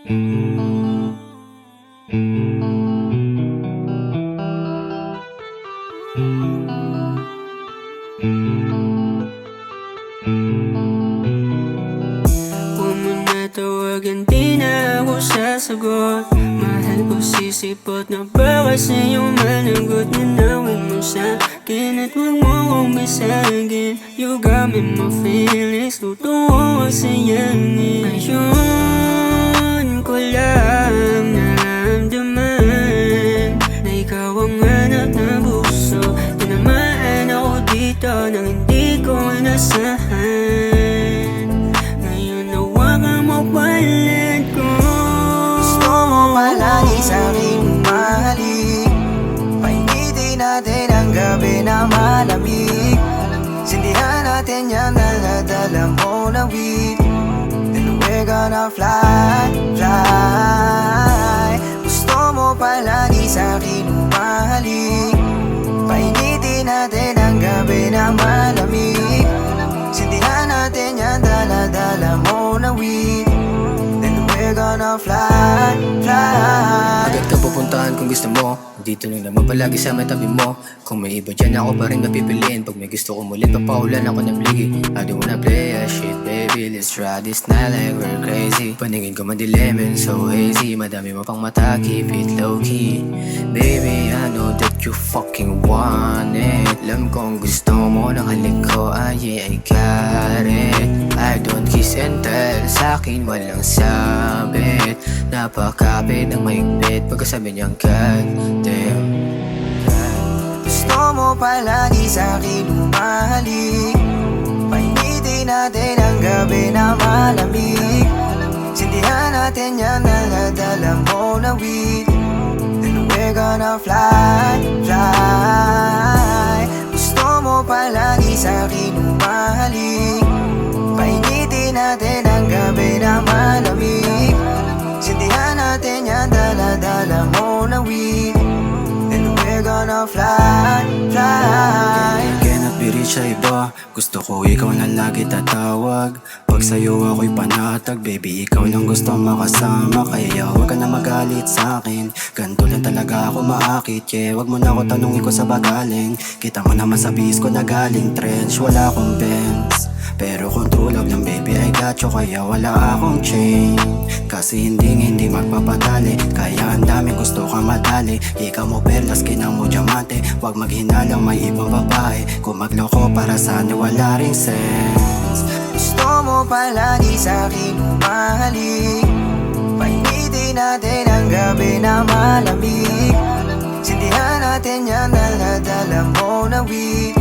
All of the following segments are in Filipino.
Huwag mo na tawagan, di na ako sasagot. Mahal ko sisipot na baka sa'yo managot. Nanawin mo sa'kin at huwag mo kong bisagin. You got me my feelings, totoo ang sayangin. Ngayon ko lang naramdaman na ikaw ang hanap na puso. Tinamaan ako dito nang hindi ko inasahan. Ngayon nawagan mo palad ko. Gusto mo palagi sa'kin umahalik. Painitin natin ang gabi na malamig. Sindihan natin yan, dala-dala mo na weed. Then we're gonna fly, fly. Gusto mo palagi sa'kin umahalik. Painitin natin ang gabi na malamig. Sindihan natin yan, dala-dala mo na weed. Then we're gonna fly, fly. Agad ka pupuntahan kung gusto mo. Dito lang naman palagi sa may tabi mo. Kung may iba dyan ako pa rin napipiliin. Pag may gusto ko mulit papaulan ako ng bligi. I don't wanna play a shit baby. Let's try this night like we're crazy. Paningin ko madilim and so hazy. Madami mo pang mata, keep it low key. Baby, I know that you fucking want it. Alam kong gusto mo ng halik ko. Yeah, I got it. I don't kiss and tell. Sa'kin walang sabit. Napakapit ng mahigpit. Pagkasabi niyang God damn. Gusto mo palagi sa'kin umahalik. Painitin natin ang gabi na malamig. Sindihan natin yan, dala-dala mo na weed. Then we're gonna fly, fly. Gusto mo palagi sa'kin umahalik. Painitin natin ang gabi na malamig. Sindihan natin yan, dala-dala mo na weed. Then we're gonna fly, fly. Cannot be rich sa iba. Gusto ko ikaw na lagi tatawag. Pag sa'yo ako'y panatag. Baby, ikaw lang gusto makasama. Kaya huwag ka na magalit sa'kin. Ganto lang talaga ako maakit. Yeah, huwag mo na ako tanungin ko sa bagaling. Kita mo naman sa bis ko na galing trench. Wala akong Benz, pero kung true love lang baby I got you. Kaya wala akong chain. Kasi hindi magpapadali. Kaya ang daming gusto kang madali. Ikaw mo perlas, kinang mo diamante. Huwag maghinalang may ibang babae. Kung magloko para sana wala ring sense. Gusto mo palagi sa'kin umahalik. Painitin natin ang gabi na malamig. Sindihan natin yan, dala-dala mo na weed.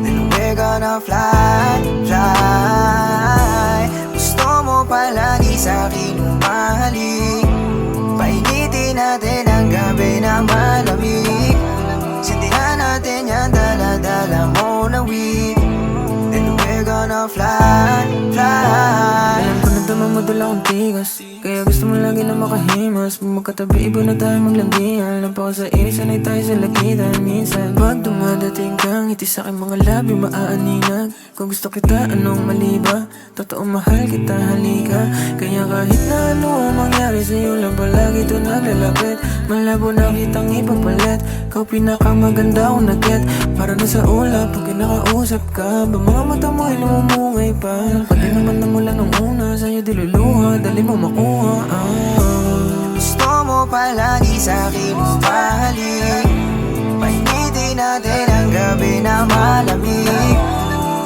Then we're gonna fly, fly. Gusto mo palagi sa'kin umahalik. Painitin natin ang gabi na malamig. Sindihan natin yan, dala-dala mo na weed. Then we're gonna fly, fly. Alam ko na dumamadala akong tigas. Kaya gusto mo lagi na makahimas. Pag magkatabi, iba na tayo maglanggihan. Lampa ko sa inis, sanay tayo sa lagitan. Minsan, pag dumadating kang ngiti sa'king mga labi, maaaninag. Kung gusto kita, anong mali ba? Totoo mahal kita, halika. Kaya kahit na ano ang mangyari sa'yo lang palagi ito naglalapit. Malabo na kitang ipagpalit. Kau pinakamaganda akong naget. Para na sa ulap, pag kinakausap ka, ba mga mata mo ay namumungay pa? Pati naman na mula nung una, sa'yo diluluha, dali mo makuha. Gusto mo palagi sa'kin umahalik. Painitin natin ang gabi na malamig.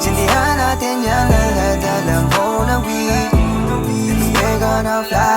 Sindihan natin yan, dala-dala mo na weed. Then we're gonna fly.